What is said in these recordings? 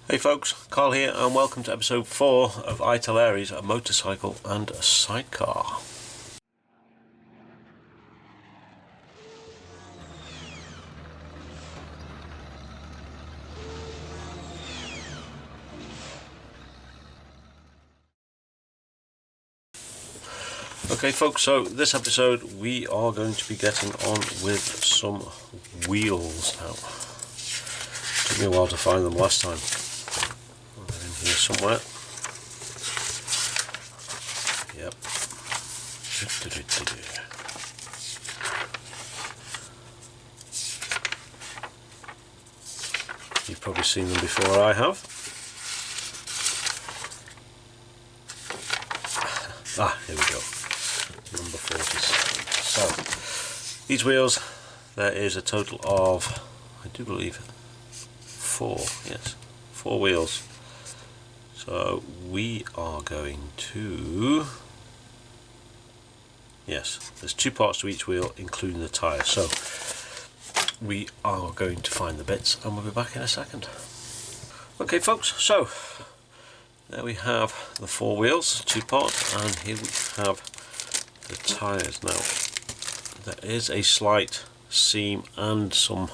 Hey folks, Carl here and welcome to episode 4 of Italeri, a motorcycle and a sidecar. Okay folks, so this episode we are going to be getting on with some wheels now. Took me a while to find them last time. They're in here somewhere. Yep. You've probably seen them before I have. Here we go. Number 40. So, these wheels, there is a total of, I do believe, 4 wheels. So we are going to, yes, there's 2 parts to each wheel including the tyre. So we are going to find the bits and we'll be back in a second. Okay folks, so there we have the 4 wheels, 2 parts, and here we have the tyres. Now there is a slight seam and some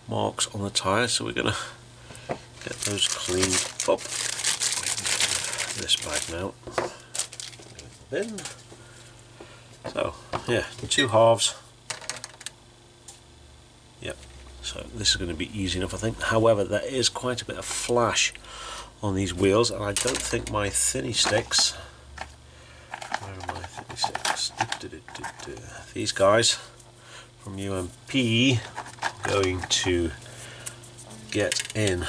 marks on the tyres, so we're going to get those cleaned up. This bag now. Bin. So yeah, 2 halves. Yep. So this is going to be easy enough, I think. However, there is quite a bit of flash on these wheels, and I don't think my thinny sticks. Where are my thinny sticks? These guys from UMP are going to get in.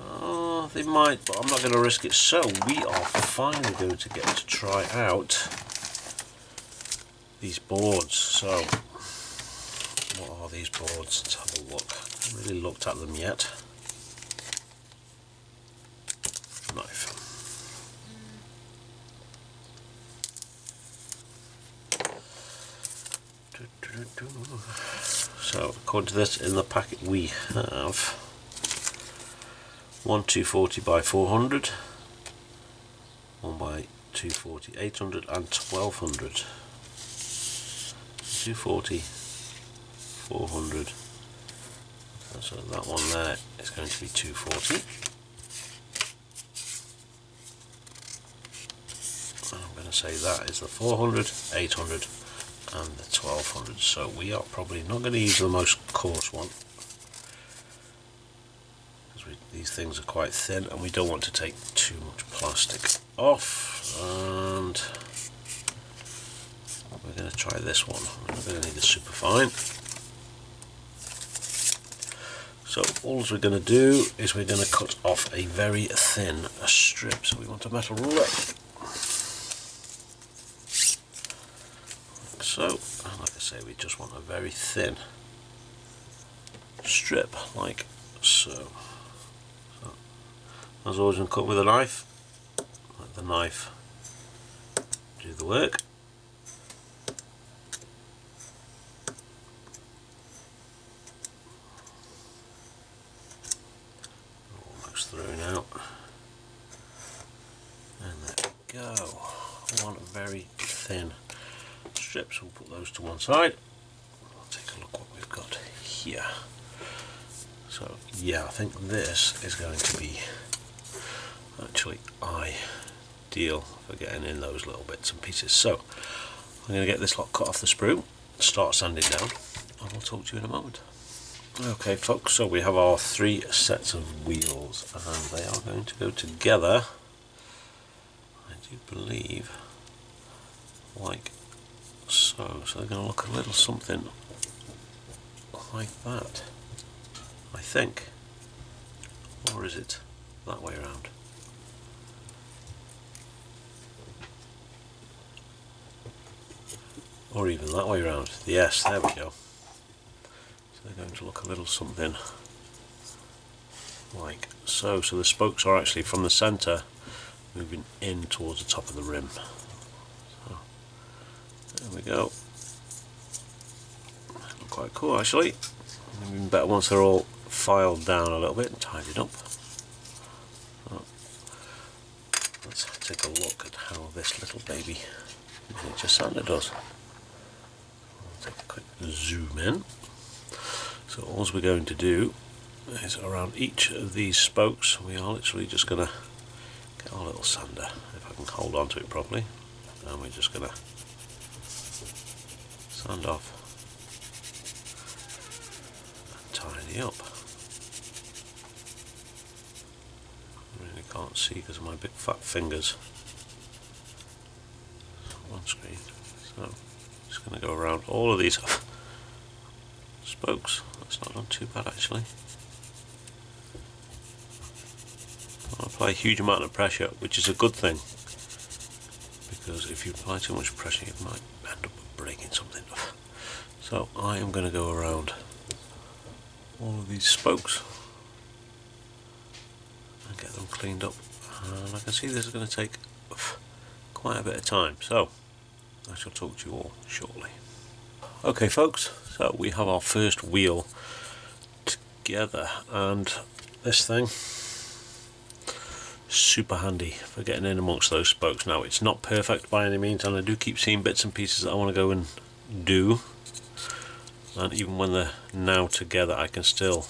Oh, they might, but I'm not going to risk it. So we are finally going to get to try out these boards. So what are these boards? Let's have a look. I haven't really looked at them yet. Knife. So according to this, in the packet we have one 240 by 400, one by 240 800 and 1200. 240 400, so that one there is going to be 240. I'm going to say that is the 400, 800 and the 1200. So we are probably not going to use the most coarse one, because these things are quite thin and we don't want to take too much plastic off. And we're going to try this one. We're not going to need the super fine. So all we're going to do is we're going to cut off a very thin strip. So we want a metal ruler. So, and like I say, we just want a very thin strip, like so. As always, I'm cutting with a knife. Let the knife do the work. Almost through now. And there we go. I want a very thin strips. We'll put those to one side. We'll take a look what we've got here. So yeah, I think this is going to be actually ideal for getting in those little bits and pieces. So I'm going to get this lot cut off the sprue, start sanding down, and we'll talk to you in a moment. Okay folks, so we have our 3 sets of wheels and they are going to go together, I do believe, like so. So they're going to look a little something like that, I think. Or is it that way around? Or even that way around. Yes, there we go. So they're going to look a little something like so. So the spokes are actually from the centre moving in towards the top of the rim. So there we go. Look quite cool actually. Even better once they're all filed down a little bit and tidied up. So, let's take a look at how this little baby miniature sander does. I'll take a quick zoom in. So all we're going to do is around each of these spokes we are literally just going to get our little sander, if I can hold on to it properly, and we're just going to sand off and tidy up. I really can't see because of my big fat fingers on screen. So just going to go around all of these spokes. That's not done too bad actually. I apply a huge amount of pressure, which is a good thing, because if you apply too much pressure you might end up breaking something. So I am going to go around all of these spokes and get them cleaned up, and I can see this is going to take quite a bit of time, so I shall talk to you all shortly. Okay folks, so we have our first wheel together, and this thing super handy for getting in amongst those spokes. Now it's not perfect by any means, and I do keep seeing bits and pieces that I want to go and do, and even when they're now together I can still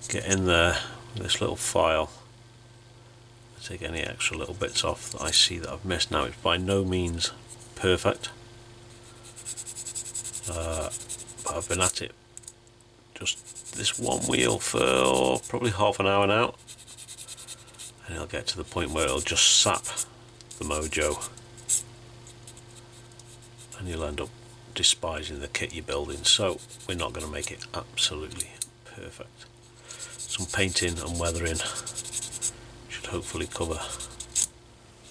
get in there with this little file and take any extra little bits off that I see that I've missed. Now it's by no means perfect, but I've been at it just this one wheel for probably half an hour now, and it'll get to the point where it'll just sap the mojo and you'll end up despising the kit you're building. So we're not going to make it absolutely perfect. Some painting and weathering should hopefully cover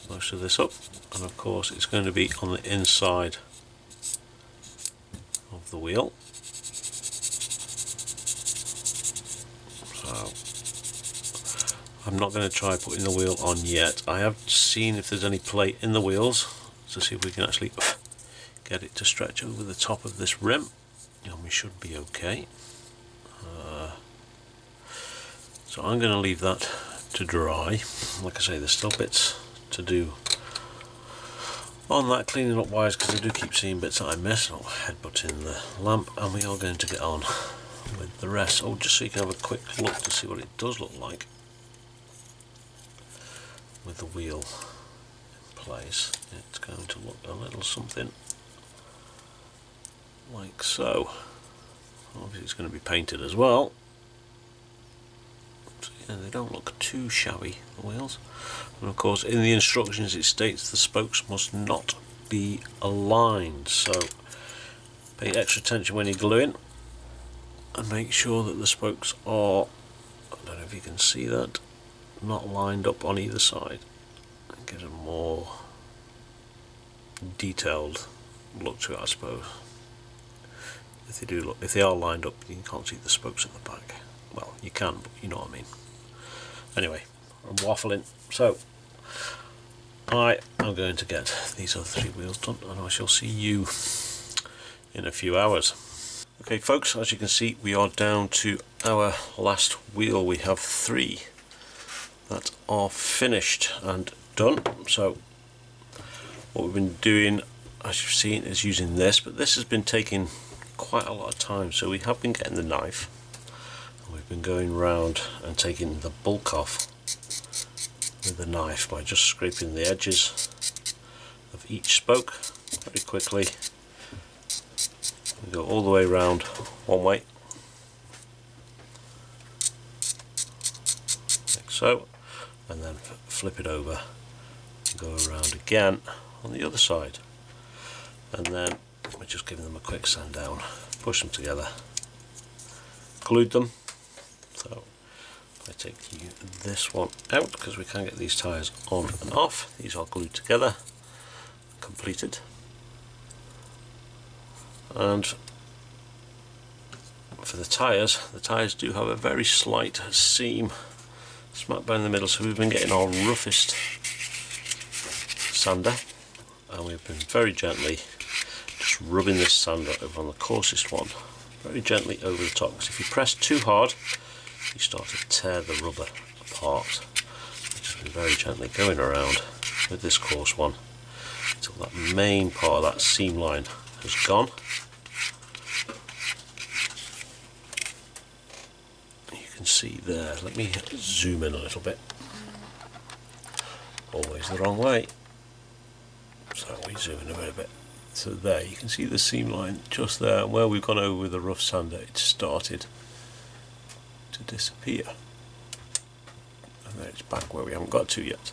most of this up, and of course it's going to be on the inside of the wheel. So I'm not going to try putting the wheel on yet. I have seen if there's any plate in the wheels to see if we can actually get it to stretch over the top of this rim, and we should be okay. So I'm going to leave that to dry. Like I say, there's still bits to do on that cleaning up wise, because I do keep seeing bits that I miss. I'll headbutt in the lamp, and we are going to get on with the rest. Oh, just so you can have a quick look to see what it does look like with the wheel in place. It's going to look a little something like so. Obviously it's going to be painted as well, so yeah, they don't look too shabby, the wheels. And of course in the instructions it states the spokes must not be aligned, so pay extra attention when you're gluing and make sure that the spokes are, I don't know if you can see that, not lined up on either side. It gives a more detailed look to it, I suppose. If they are lined up, you can't see the spokes at the back. Well, you can, but you know what I mean. Anyway, I'm waffling. So I am going to get these other three wheels done, and I shall see you in a few hours. Okay folks, as you can see we are down to our last wheel. We have three that are finished and done. So what we've been doing, as you've seen, is using this, but this has been taking quite a lot of time, so we have been getting the knife and we've been going round and taking the bulk off with the knife by just scraping the edges of each spoke very quickly. We go all the way around one way like so, and then flip it over and go around again on the other side, and then we're just giving them a quick sand down, push them together, glued them. So I take this one out because we can get these tyres on and off. These are glued together, completed, and for the tyres do have a very slight seam smack bang in the middle, so we've been getting our roughest sander and we've been very gently just rubbing this sander over on the coarsest one very gently over the top, because if you press too hard you start to tear the rubber apart. Just very gently going around with this coarse one until that main part of that seam line has gone. You can see there, let me zoom in a little bit, always the wrong way, so we zoom in a bit. So there you can see the seam line just there, and where we've gone over with a rough sander it started to disappear, and then it's back where we haven't got to yet.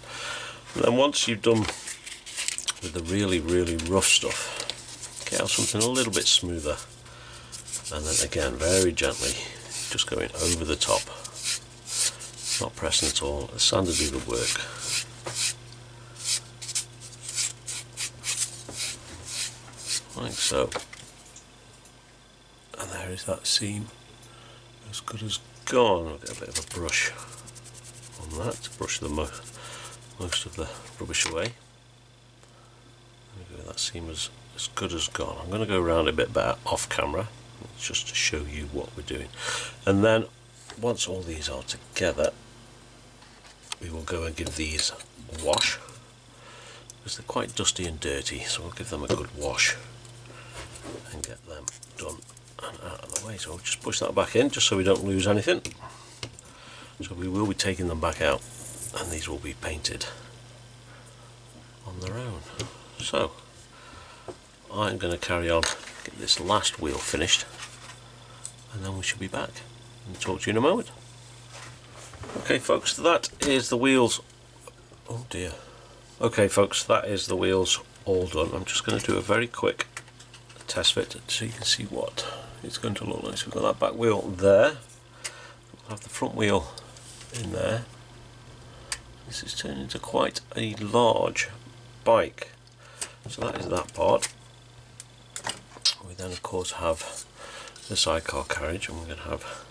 And then once you've done with the really rough stuff, get out something a little bit smoother, and then again very gently just going over the top, not pressing at all. The sander do the work. Like so, and there is that seam as good as gone. I'll get a bit of a brush on that to brush the most of the rubbish away. That seam is as good as gone. I'm going to go around a bit better off camera just to show you what we're doing, and then once all these are together we will go and give these a wash, because they're quite dusty and dirty, so we'll give them a good wash and get them done and out of the way. So we'll just push that back in just so we don't lose anything. So we will be taking them back out, and these will be painted on their own. So I'm going to carry on, get this last wheel finished, and then we should be back and talk to you in a moment. Okay folks, that is the wheels. Oh dear. Okay folks, that is the wheels all done. I'm just going to do a very quick test fit so you can see what it's going to look like. So we've got that back wheel there, we'll have the front wheel in there. This is turned into quite a large bike, so that is that part. We then of course have the sidecar carriage, and we're going to have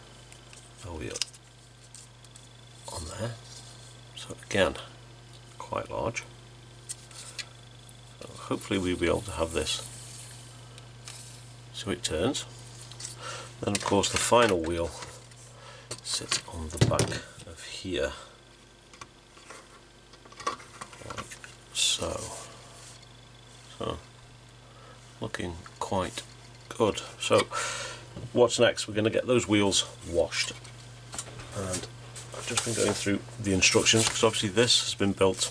a wheel on there, so again quite large. So hopefully we'll be able to have this so it turns. Then of course the final wheel sits on the back of here, like so. So looking quite good. So what's next? We're going to get those wheels washed, and I've just been going through the instructions because obviously this has been built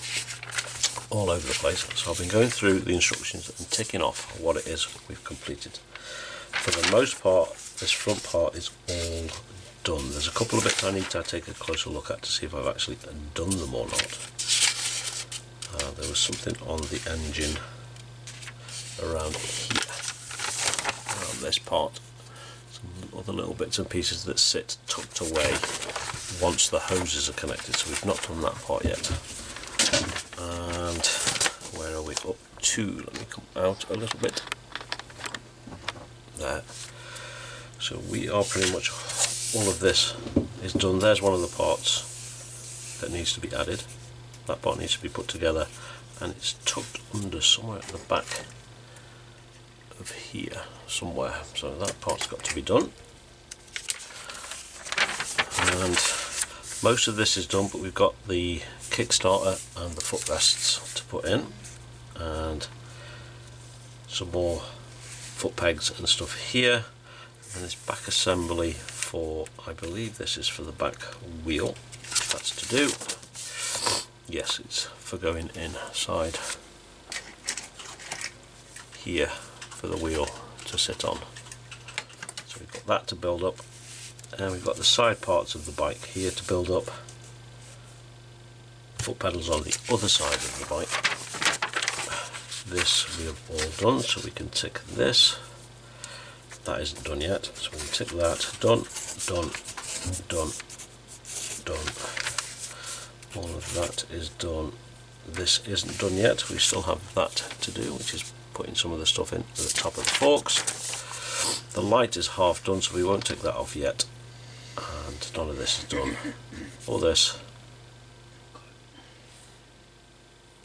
all over the place, so I've been going through the instructions and ticking off what it is we've completed. For the most part this front part is all done. There's a couple of bits I need to take a closer look at to see if I've actually done them or not. There was something on the engine around here, around this part, some other little bits and pieces that sit tucked away once the hoses are connected, so we've not done that part yet. And where are we up to? Let me come out a little bit. There. So we are pretty much, all of this is done. There's one of the parts that needs to be added. That part needs to be put together, and it's tucked under somewhere at the back of here somewhere, so that part's got to be done. And most of this is done, but we've got the kickstarter and the footrests to put in, and some more foot pegs and stuff here, and this back assembly for, I believe this is for the back wheel. That's to do. Yes, it's for going inside here for the wheel to sit on. So we've got that to build up, and we've got the side parts of the bike here to build up. Foot pedals on the other side of the bike. This we have all done, so we can tick this. That isn't done yet, so we can tick that. Done, done, done, done. All of that is done. This isn't done yet, we still have that to do, which is putting some of the stuff in at the top of the forks. The light is half done, so we won't take that off yet, and none of this is done. All this,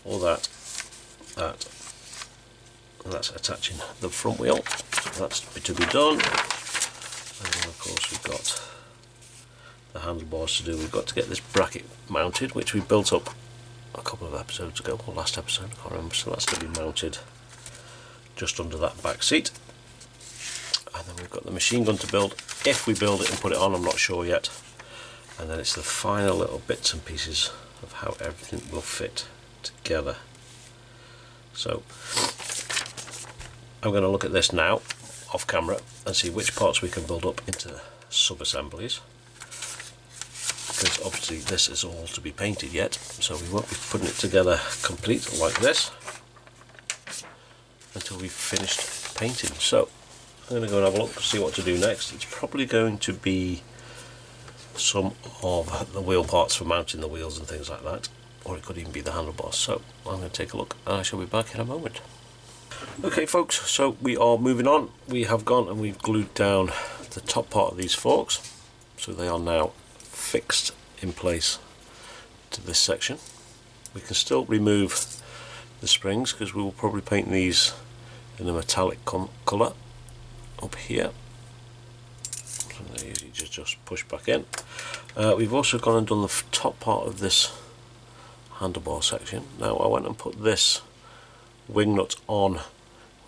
all that, that, and that's attaching the front wheel, so that's to be done. course we've got the handlebars to do. We've got to get this bracket mounted, which we built up a couple of episodes ago, or last episode, I can't remember. So that's going to be mounted just under that back seat. And then we've got the machine gun to build. If we build it and put it on, I'm not sure yet. And then it's the final little bits and pieces of how everything will fit together. So I'm going to look at this now off camera and see which parts we can build up into sub-assemblies, because obviously this is all to be painted yet, so we won't be putting it together complete like this until we've finished painting. So I'm going to go and have a look to see what to do next. It's probably going to be some of the wheel parts for mounting the wheels and things like that, or it could even be the handlebars. So I'm going to take a look and I shall be back in a moment. Okay folks, so we are moving on. We have gone and we've glued down the top part of these forks, so they are now fixed in place to this section. We can still remove the springs because we will probably paint these in a metallic colour up here, and they're easy to just push back in. We've also gone and done the top part of this handlebar section. Now I went and put this wing nut on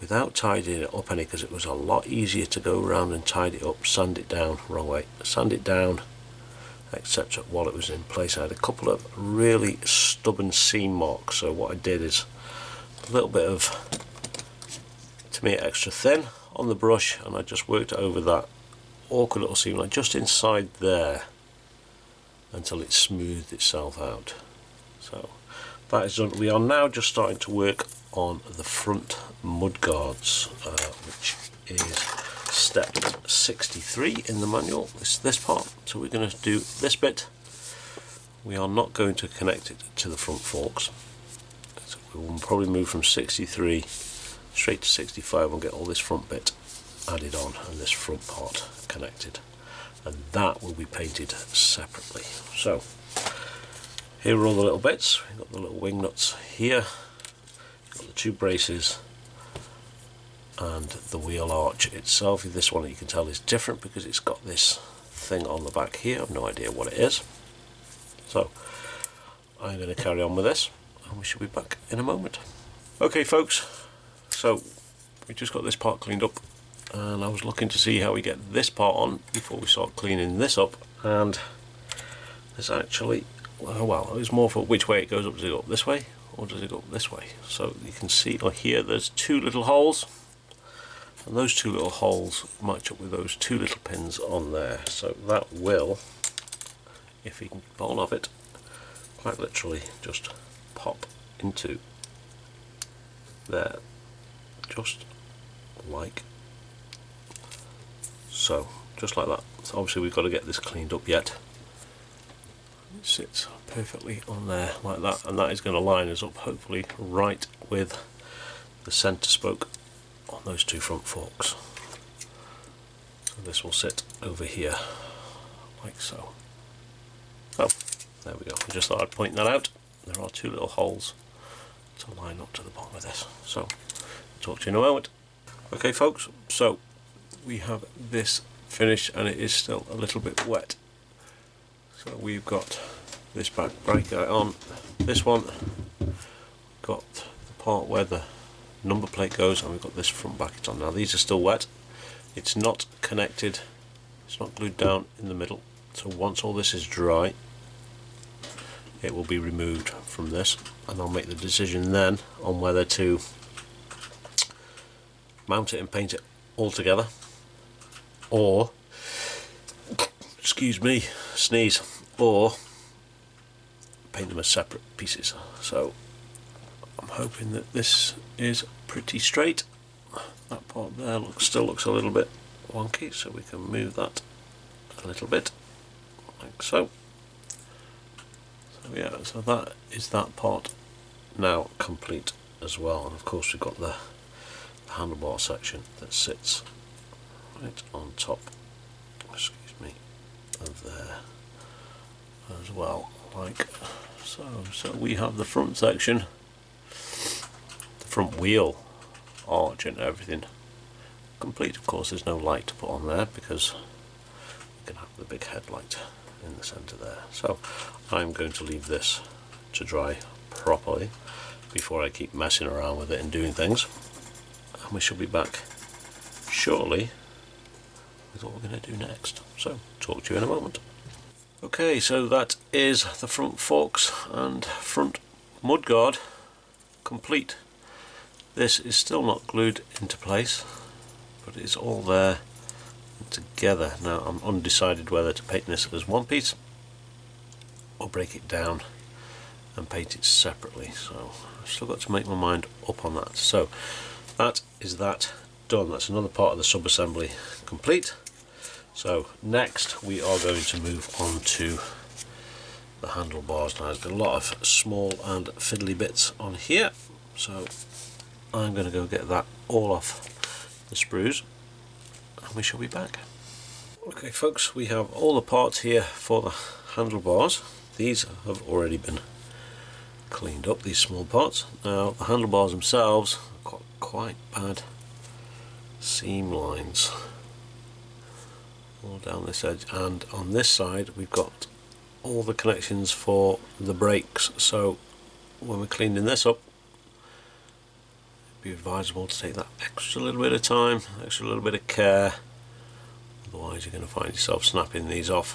without tidying it up any, because it was a lot easier to go around and tidy it up, sand it down, wrong way, sand it down, etc. while it was in place. I had a couple of really stubborn seam marks, so what I did is a little bit of, to me, extra thin on the brush, and I just worked it over that awkward little seam line just inside there until it smoothed itself out. So that is done. We are now just starting to work on the front mudguards, which is step 63 in the manual. This part. So we're going to do this bit. We are not going to connect it to the front forks, so we will probably move from 63 straight to 65 and get all this front bit added on and this front part connected, and that will be painted separately. So here are all the little bits. We've got the little wing nuts here, got the two braces and the wheel arch itself. This one, you can tell, is different because it's got this thing on the back here. I've no idea what it is. So I'm going to carry on with this and we should be back in a moment. Okay folks, so we just got this part cleaned up, and I was looking to see how we get this part on before we start cleaning this up, and there's actually, well, it was more for which way it goes up. Does it go up this way or does it go up this way? So you can see here there's two little holes, and those two little holes match up with those two little pins on there, so that will, if you can get hold of it, quite literally just pop into there, just like so, just like that. So obviously we've got to get this cleaned up yet. It sits perfectly on there like that, and that is going to line us up hopefully right with the centre spoke on those two front forks. So this will sit over here like so. Oh, there we go. I just thought I'd point that out. There are two little holes to line up to the bottom of this. So I'll talk to you in a moment. Okay folks, so we have this finished and it is still a little bit wet. So we've got this back bracket on. This one, got the part where the number plate goes, and we've got this front bracket on. Now these are still wet. It's not connected, it's not glued down in the middle. So once all this is dry, it will be removed from this, and I'll make the decision then on whether to mount it and paint it all together, or, excuse me, sneeze, or paint them as separate pieces. So I'm hoping that this is pretty straight. That part there still looks a little bit wonky, so we can move that a little bit like so. So yeah, so that is that part now complete as well. And of course we've got the handlebar section that sits right on top, excuse me, of there as well, like so. So we have the front section, the front wheel arch and everything complete. Of course there's no light to put on there because the big headlight in the centre there. So I'm going to leave this to dry properly before I keep messing around with it and doing things, and we shall be back shortly with what we're going to do next. So talk to you in a moment. Okay, so that is the front forks and front mudguard complete. This is still not glued into place, but it's all there together. Now I'm undecided whether to paint this as one piece or break it down and paint it separately, so I've still got to make my mind up on that. So that is that done. That's another part of the sub-assembly complete. So next we are going to move on to the handlebars. Now there's got a lot of small and fiddly bits on here, so I'm going to go get that all off the sprues and we shall be back. Okay folks, we have all the parts here for the handlebars. These have already been cleaned up, these small parts. Now the handlebars themselves have got quite bad seam lines all down this edge, and on this side we've got all the connections for the brakes, so when we're cleaning this up it'd be advisable to take that extra little bit of time, extra little bit of care, otherwise you're going to find yourself snapping these off,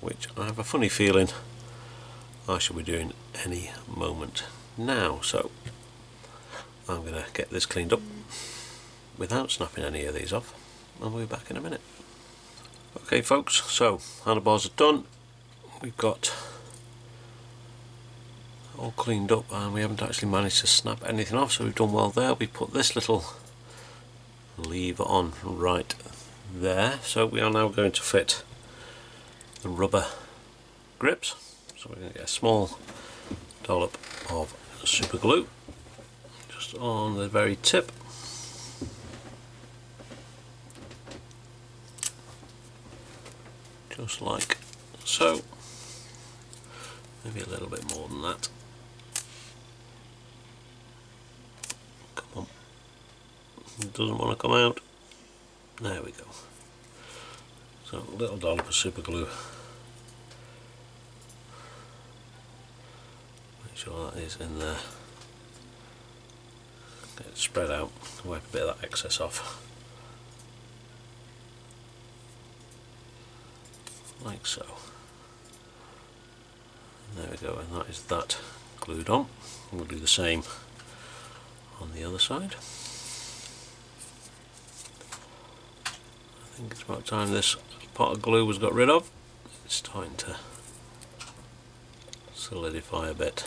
which I have a funny feeling I shall be doing any moment now. So I'm going to get this cleaned up without snapping any of these off, and we'll be back in a minute. Okay folks, so handlebars are done. We've got all cleaned up and we haven't actually managed to snap anything off, so we've done well there. We put this little lever on right there, so we are now going to fit the rubber grips. So we're going to get a small dollop of super glue just on the very tip, just like so, maybe a little bit more than that. Come on, it doesn't want to come out. There we go. So a little dollop of super glue. Make sure that is in there. Get it spread out, wipe a bit of that excess off. Like so. And there we go, and that is that glued on. We'll do the same on the other side. I think it's about time this part of glue was got rid of. It's starting to solidify a bit.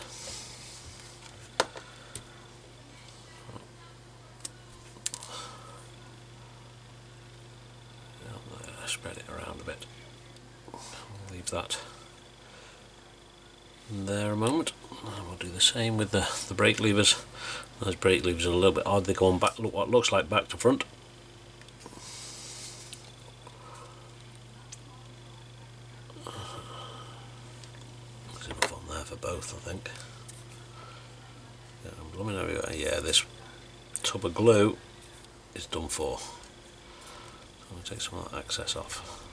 Spread it around a bit. I'll leave that there a moment, and we'll do the same with the brake levers. Those brake levers are a little bit odd, they're going back, look what looks like back to front. There's enough on there for both, I think. Yeah, I'm blooming everywhere. Yeah, this tub of glue is done for. I'm going to take some of that excess off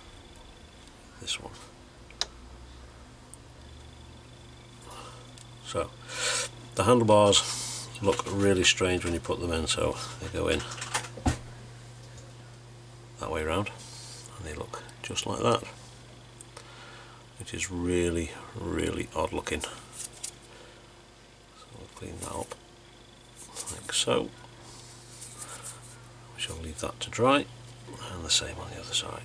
this one. So the handlebars look really strange when you put them in, so they go in that way round and they look just like that, which is really odd looking. So we'll clean that up like so. We shall leave that to dry, and the same on the other side.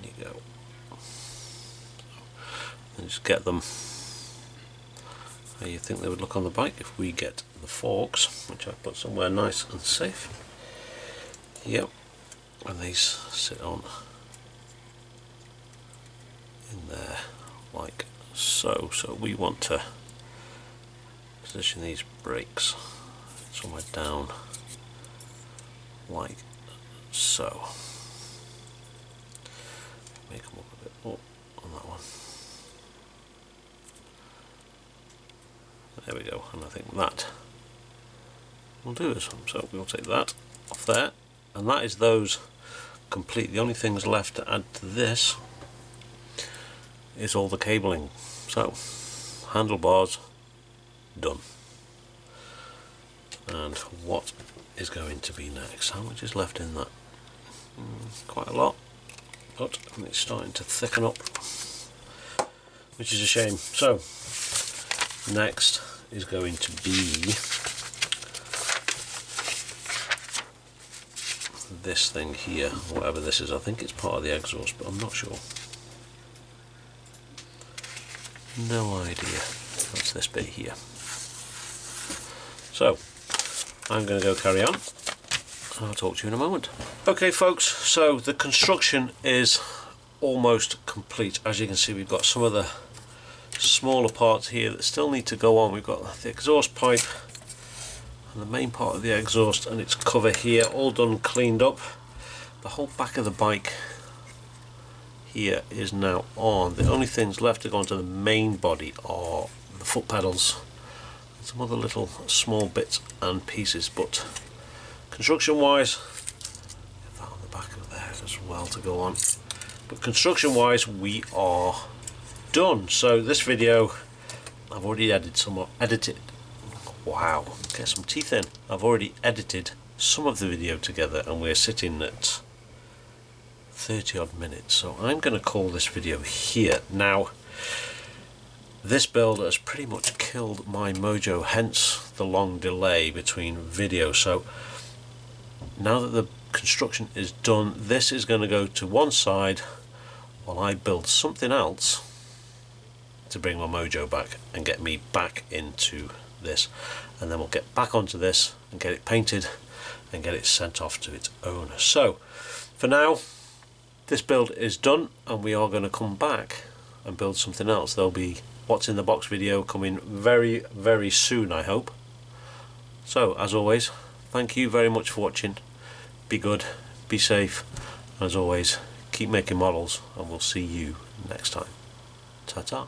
There you go. And just get them how you think they would look on the bike. If we get the forks, which I've put somewhere nice and safe, yep, and these sit on in there like so. So we want to position these brakes somewhere down like so. Make them up a bit more on that one. There we go, and I think that will do us. So we'll take that off there, and that is those complete. The only things left to add to this is all the cabling. So handlebars done. And what is going to be next? How much is left in that? Quite a lot, but it's starting to thicken up, which is a shame. So next is going to be this thing here, whatever this is. I think it's part of the exhaust, but I'm not sure. No idea. That's this bit here. So I'm going to go carry on, and I'll talk to you in a moment. Okay folks, so the construction is almost complete. As you can see, we've got some of the smaller parts here that still need to go on. We've got the exhaust pipe and the main part of the exhaust and its cover here all done, cleaned up. The whole back of the bike here is now on. The only things left to go onto the main body are the foot pedals and some other little small bits and pieces, but construction wise, that on the back of there as well to go on, but construction wise we are done. So this video I've already edited. Wow, get some teeth in. I've already edited some of the video together and we're sitting at 30 odd minutes, so I'm going to call this video here. Now this build has pretty much killed my mojo, hence the long delay between videos. So now that the construction is done, this is going to go to one side while I build something else to bring my mojo back and get me back into this, and then we'll get back onto this and get it painted and get it sent off to its owner. So for now this build is done and we are going to come back and build something else. There'll be what's in the box video coming very, very soon, I hope. So as always, thank you very much for watching. Be good, be safe, and as always, keep making models, and we'll see you next time. Ta-ta.